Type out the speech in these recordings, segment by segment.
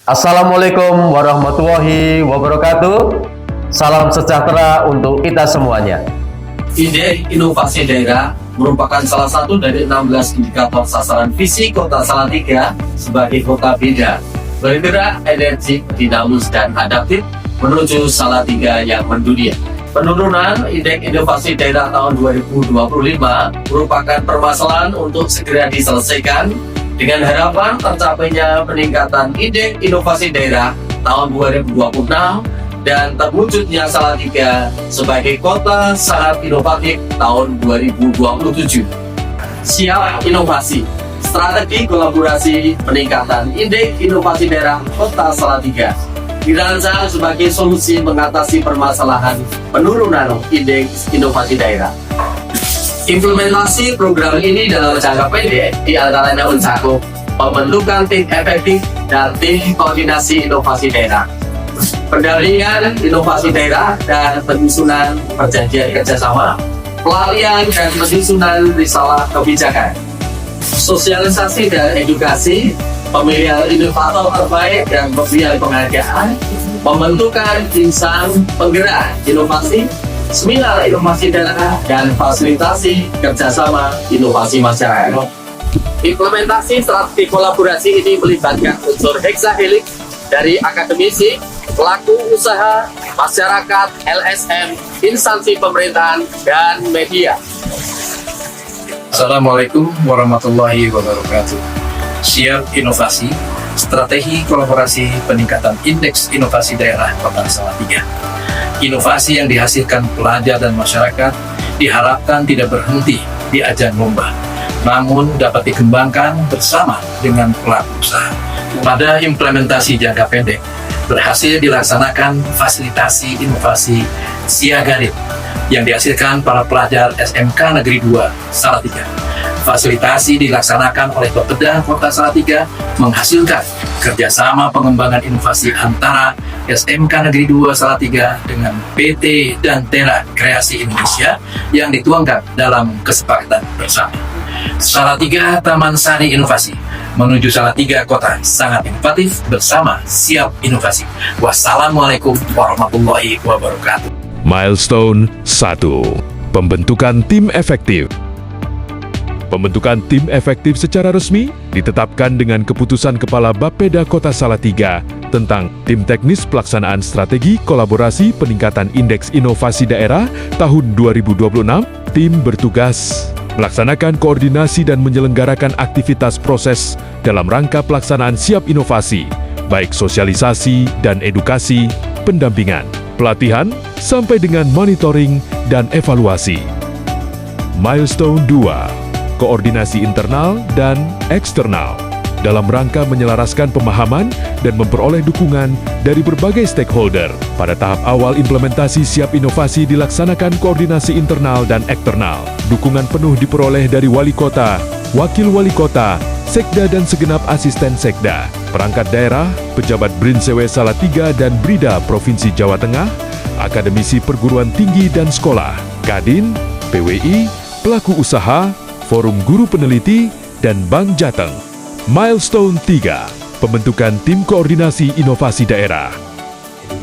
Assalamualaikum warahmatullahi wabarakatuh. Salam sejahtera untuk kita semuanya. Indeks Inovasi Daerah merupakan salah satu dari 16 indikator sasaran visi Kota Salatiga sebagai kota beda, bergerak energik, dinamis, dan adaptif menuju Salatiga yang mendunia. Penurunan Indeks Inovasi Daerah tahun 2025 merupakan permasalahan untuk segera diselesaikan dengan harapan tercapainya peningkatan Indeks Inovasi Daerah tahun 2026 dan terwujudnya Salatiga sebagai kota sangat inovatif tahun 2027. Siap inovasi, strategi kolaborasi peningkatan Indeks Inovasi Daerah Kota Salatiga dirancang sebagai solusi mengatasi permasalahan penurunan Indeks Inovasi Daerah. Implementasi program ini dalam jangka pendek diantaranya mencakup pembentukan tim efektif dan tim koordinasi inovasi daerah, pendampingan inovasi daerah dan penyusunan perjanjian kerjasama, pelatihan dan penyusunan risalah kebijakan, sosialisasi dan edukasi, pemilihan inovator terbaik dan pemberian penghargaan, pembentukan insan penggerak inovasi, seminar inovasi daerah, dan fasilitasi kerjasama inovasi masyarakat. Implementasi strategi kolaborasi ini melibatkan unsur hexahelix dari akademisi, pelaku usaha, masyarakat, LSM, instansi pemerintahan, dan media. Assalamualaikum warahmatullahi wabarakatuh. Siap inovasi, strategi kolaborasi peningkatan Indeks Inovasi Daerah Kota Salatiga. Inovasi yang dihasilkan pelajar dan masyarakat diharapkan tidak berhenti di ajang lomba, namun dapat dikembangkan bersama dengan pelaku usaha. Pada implementasi jangka pendek, berhasil dilaksanakan fasilitasi inovasi Siagarip yang dihasilkan para pelajar SMK Negeri 2 Salatiga. Fasilitasi dilaksanakan oleh Bapeda Kota Salatiga menghasilkan kerjasama pengembangan inovasi antara SMK Negeri 2 Salatiga dengan PT dan Tera Kreasi Indonesia yang dituangkan dalam kesepakatan bersama. Salatiga Taman Sari Inovasi menuju Salatiga kota sangat inovatif bersama siap inovasi. Wassalamualaikum warahmatullahi wabarakatuh. Milestone 1. Pembentukan tim efektif. Pembentukan tim efektif secara resmi ditetapkan dengan keputusan Kepala Bapeda Kota Salatiga tentang Tim Teknis Pelaksanaan Strategi Kolaborasi Peningkatan Indeks Inovasi Daerah tahun 2026. Tim bertugas melaksanakan koordinasi dan menyelenggarakan aktivitas proses dalam rangka pelaksanaan siap inovasi, baik sosialisasi dan edukasi, pendampingan, pelatihan, sampai dengan monitoring dan evaluasi. Milestone 2. Koordinasi internal dan eksternal dalam rangka menyelaraskan pemahaman dan memperoleh dukungan dari berbagai stakeholder. Pada tahap awal implementasi siap inovasi dilaksanakan koordinasi internal dan eksternal. Dukungan penuh diperoleh dari wali kota, wakil wali kota, sekda dan segenap asisten sekda, perangkat daerah, pejabat BRIN CW Salatiga dan BRIDA Provinsi Jawa Tengah, akademisi perguruan tinggi dan sekolah, Kadin, PWI, pelaku usaha, Forum Guru Peneliti, dan Bank Jateng. Milestone 3. Pembentukan Tim Koordinasi Inovasi Daerah.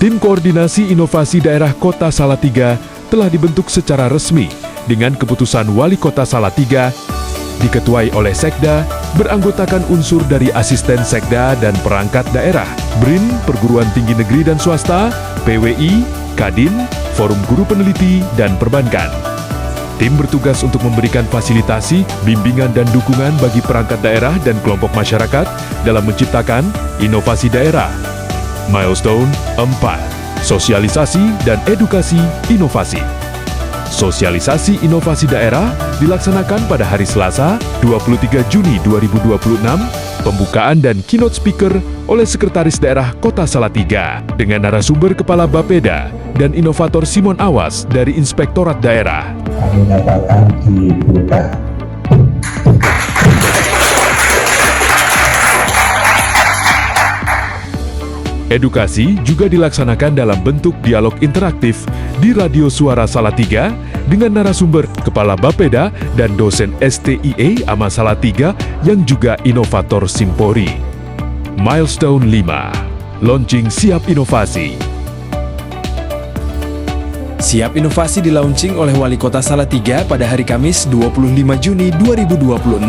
Tim Koordinasi Inovasi Daerah Kota Salatiga telah dibentuk secara resmi dengan keputusan Wali Kota Salatiga, diketuai oleh Sekda, beranggotakan unsur dari asisten Sekda dan perangkat daerah, BRIN, Perguruan Tinggi Negeri dan Swasta, PWI, Kadin, Forum Guru Peneliti, dan Perbankan. Tim bertugas untuk memberikan fasilitasi, bimbingan dan dukungan bagi perangkat daerah dan kelompok masyarakat dalam menciptakan inovasi daerah. Milestone 4. Sosialisasi dan edukasi inovasi. Sosialisasi inovasi daerah dilaksanakan pada hari Selasa, 23 Juni 2026, pembukaan dan keynote speaker oleh Sekretaris Daerah Kota Salatiga dengan narasumber Kepala Bapeda dan inovator Simon Awas dari Inspektorat Daerah. Kami nyatakan dibuka. Edukasi juga dilaksanakan dalam bentuk dialog interaktif di Radio Suara Salatiga dengan narasumber Kepala Bapeda dan dosen STIE AMA Salatiga yang juga inovator Simpori. Milestone 5. Launching Siap Inovasi. Siap Inovasi dilaunching oleh Wali Kota Salatiga pada hari Kamis 25 Juni 2026.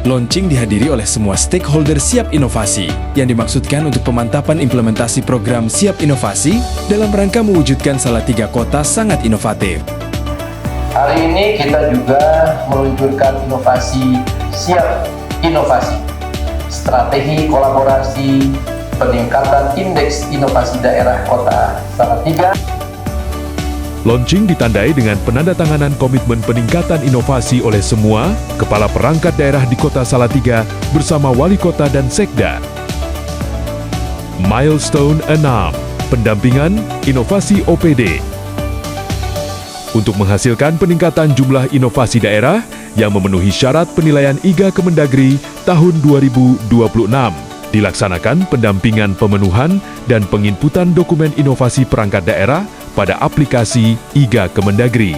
Launching dihadiri oleh semua stakeholder Siap Inovasi yang dimaksudkan untuk pemantapan implementasi program Siap Inovasi dalam rangka mewujudkan Salatiga kota sangat inovatif. Hari ini kita juga meluncurkan inovasi Siap Inovasi, strategi kolaborasi peningkatan indeks inovasi daerah Kota Salatiga. Launching ditandai dengan penandatanganan komitmen peningkatan inovasi oleh semua kepala perangkat daerah di Kota Salatiga bersama Wali Kota dan Sekda. Milestone 6. Pendampingan inovasi OPD. Untuk menghasilkan peningkatan jumlah inovasi daerah yang memenuhi syarat penilaian IGA Kemendagri tahun 2026, dilaksanakan pendampingan pemenuhan dan penginputan dokumen inovasi perangkat daerah pada aplikasi IGA Kemendagri.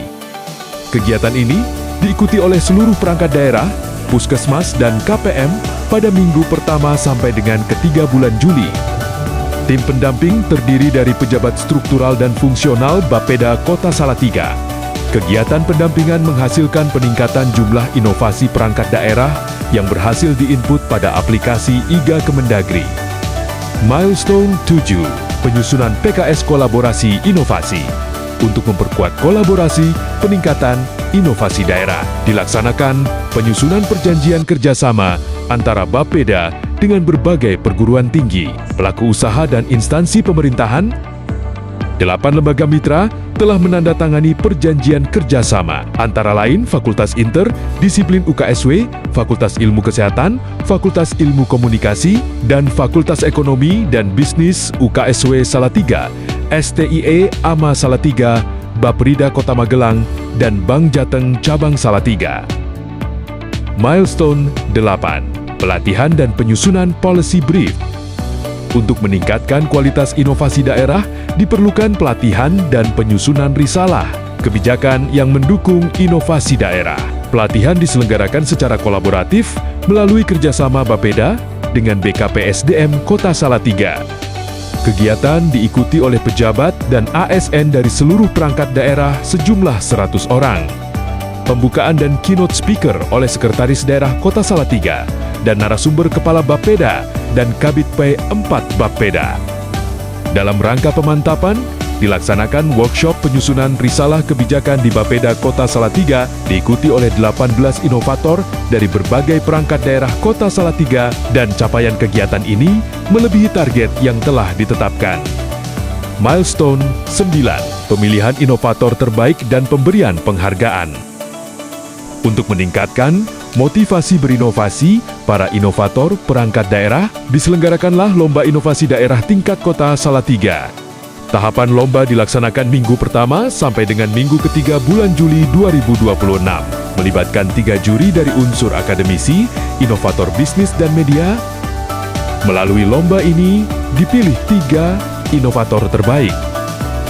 Kegiatan ini diikuti oleh seluruh perangkat daerah, puskesmas, dan KPM pada minggu pertama sampai dengan ketiga bulan Juli. Tim pendamping terdiri dari pejabat struktural dan fungsional Bapeda Kota Salatiga. Kegiatan pendampingan menghasilkan peningkatan jumlah inovasi perangkat daerah yang berhasil diinput pada aplikasi IGA Kemendagri. Milestone 7. Penyusunan PKS Kolaborasi Inovasi. Untuk memperkuat kolaborasi peningkatan inovasi daerah, dilaksanakan penyusunan perjanjian kerjasama antara Bapeda dengan berbagai perguruan tinggi, pelaku usaha dan instansi pemerintahan. 8 lembaga mitra telah menandatangani perjanjian kerjasama, antara lain Fakultas Inter, Disiplin UKSW, Fakultas Ilmu Kesehatan, Fakultas Ilmu Komunikasi, dan Fakultas Ekonomi dan Bisnis UKSW Salatiga, STIE AMA Salatiga, Baprida Kota Magelang, dan Bank Jateng Cabang Salatiga. Milestone 8. Pelatihan dan penyusunan policy brief. Untuk meningkatkan kualitas inovasi daerah, diperlukan pelatihan dan penyusunan risalah kebijakan yang mendukung inovasi daerah. Pelatihan diselenggarakan secara kolaboratif melalui kerjasama Bapeda dengan BKPSDM Kota Salatiga. Kegiatan diikuti oleh pejabat dan ASN dari seluruh perangkat daerah sejumlah 100 orang. Pembukaan dan keynote speaker oleh Sekretaris Daerah Kota Salatiga dan narasumber Kepala Bapeda dan Kabid P4 Bapeda. Dalam rangka pemantapan, dilaksanakan workshop penyusunan risalah kebijakan di Bapeda Kota Salatiga diikuti oleh 18 inovator dari berbagai perangkat daerah Kota Salatiga dan capaian kegiatan ini melebihi target yang telah ditetapkan. Milestone 9. Pemilihan inovator terbaik dan pemberian penghargaan. Untuk meningkatkan motivasi berinovasi para inovator perangkat daerah, diselenggarakanlah Lomba Inovasi Daerah Tingkat Kota Salatiga. Tahapan lomba dilaksanakan minggu pertama sampai dengan minggu ketiga bulan Juli 2026, melibatkan 3 juri dari unsur akademisi, inovator bisnis dan media. Melalui lomba ini, dipilih 3 inovator terbaik.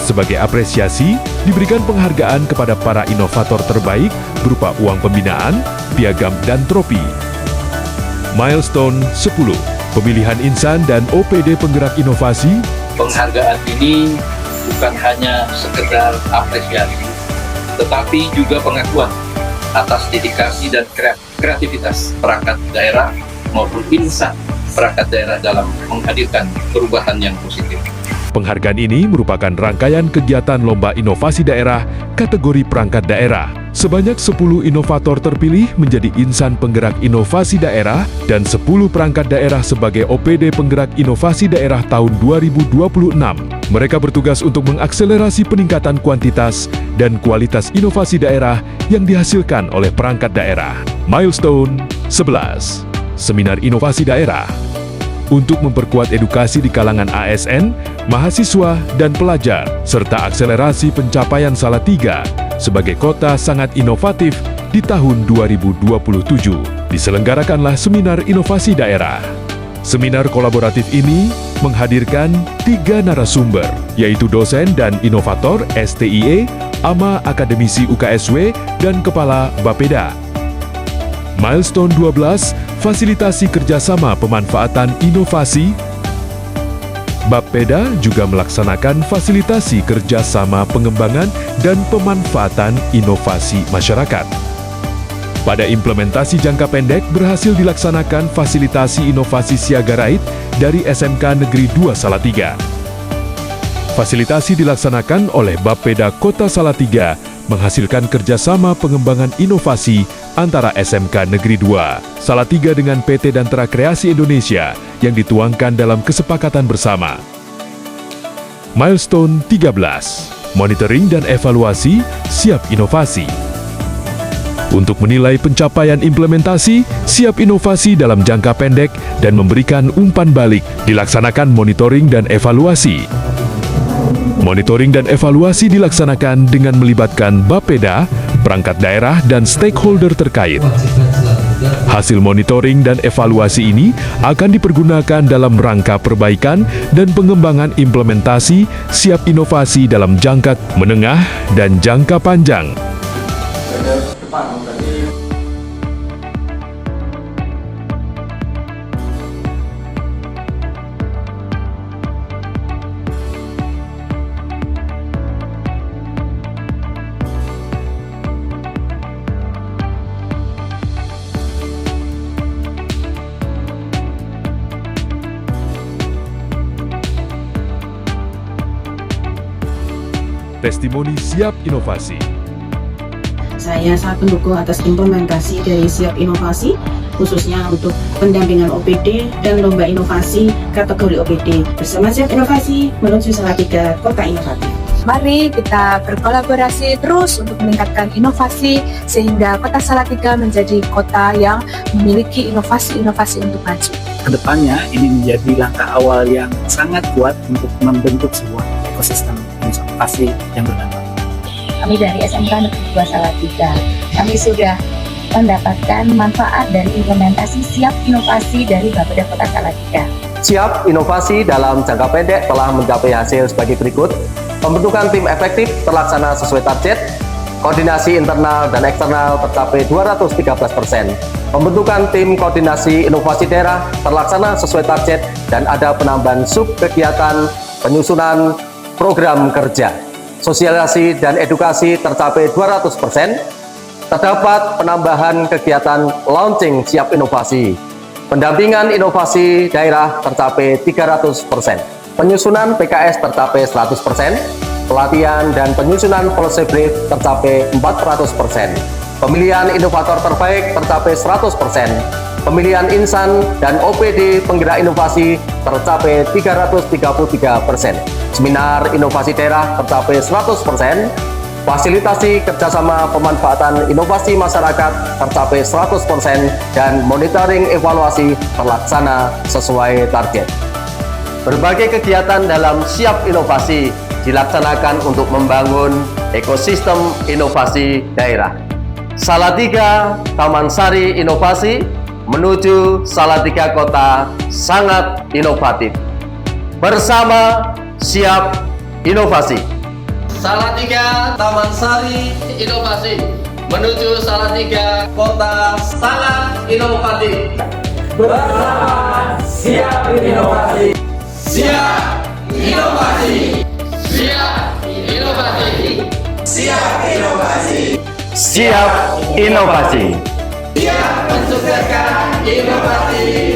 Sebagai apresiasi, diberikan penghargaan kepada para inovator terbaik berupa uang pembinaan, piagam, dan trofi. Milestone 10. Pemilihan insan dan OPD penggerak inovasi. Penghargaan ini bukan hanya sekedar apresiasi, tetapi juga pengakuan atas dedikasi dan kreativitas perangkat daerah maupun insan perangkat daerah dalam menghadirkan perubahan yang positif. Penghargaan ini merupakan rangkaian kegiatan Lomba Inovasi Daerah kategori perangkat daerah. Sebanyak 10 inovator terpilih menjadi insan penggerak inovasi daerah dan 10 perangkat daerah sebagai OPD penggerak inovasi daerah tahun 2026. Mereka bertugas untuk mengakselerasi peningkatan kuantitas dan kualitas inovasi daerah yang dihasilkan oleh perangkat daerah. Milestone 11. Seminar Inovasi Daerah. Untuk memperkuat edukasi di kalangan ASN, mahasiswa, dan pelajar, serta akselerasi pencapaian Salatiga sebagai kota sangat inovatif di tahun 2027, diselenggarakanlah Seminar Inovasi Daerah. Seminar kolaboratif ini menghadirkan 3 narasumber, yaitu dosen dan inovator STIE, AMA Akademisi UKSW, dan Kepala Bapeda. Milestone 12, fasilitasi kerjasama pemanfaatan inovasi. Bapeda juga melaksanakan fasilitasi kerjasama pengembangan dan pemanfaatan inovasi masyarakat. Pada implementasi jangka pendek berhasil dilaksanakan fasilitasi inovasi siaga raid dari SMK Negeri 2 Salatiga. Fasilitasi dilaksanakan oleh Bapeda Kota Salatiga menghasilkan kerjasama pengembangan inovasi antara SMK Negeri 2 Salatiga dengan PT Dantara Kreasi Indonesia yang dituangkan dalam kesepakatan bersama. Milestone 13, monitoring dan evaluasi siap inovasi. Untuk menilai pencapaian implementasi, siap inovasi dalam jangka pendek dan memberikan umpan balik, dilaksanakan monitoring dan evaluasi. Monitoring dan evaluasi dilaksanakan dengan melibatkan Bapeda, perangkat daerah, dan stakeholder terkait. Hasil monitoring dan evaluasi ini akan dipergunakan dalam rangka perbaikan dan pengembangan implementasi siap inovasi dalam jangka menengah dan jangka panjang. Testimoni siap inovasi. Saya sangat mendukung atas implementasi dari siap inovasi, khususnya untuk pendampingan OPD dan lomba inovasi kategori OPD. Bersama siap inovasi menuju Salatiga Kota Inovatif. Mari kita berkolaborasi terus untuk meningkatkan inovasi sehingga Kota Salatiga menjadi kota yang memiliki inovasi-inovasi untuk maju. Kedepannya ini menjadi langkah awal yang sangat kuat untuk membentuk sebuah ekosistem inovasi yang berdampak. Kami dari SMK Negeri 2 Salatiga, kami sudah mendapatkan manfaat dari implementasi siap inovasi dari Bapeda Kota Salatiga. Siap inovasi dalam jangka pendek telah mencapai hasil sebagai berikut. Pembentukan tim efektif terlaksana sesuai target. Koordinasi internal dan eksternal tercapai 213%. Pembentukan tim koordinasi inovasi daerah terlaksana sesuai target dan ada penambahan sub kegiatan penyusunan program kerja. Sosialisasi dan edukasi tercapai 200%. Terdapat penambahan kegiatan launching siap inovasi. Pendampingan inovasi daerah tercapai 300%. Penyusunan PKS tercapai 100%. Pelatihan dan penyusunan policy brief tercapai 400%. Pemilihan inovator terbaik tercapai 100%. Pemilihan insan dan OPD penggerak inovasi tercapai 333%. Seminar inovasi daerah tercapai 100%. Fasilitasi kerjasama pemanfaatan inovasi masyarakat tercapai 100% dan monitoring evaluasi terlaksana sesuai target. Berbagai kegiatan dalam siap inovasi dilaksanakan untuk membangun ekosistem inovasi daerah. Salatiga Taman Sari Inovasi menuju Salatiga Kota sangat inovatif. Bersama siap inovasi. Salatiga Taman Sari Inovasi menuju Salatiga Kota sangat inovatif. Bersama siap inovasi. Siap inovasi. Siap inovasi. Siap inovasi. Siap inovasi. Siap mensukseskan inovasi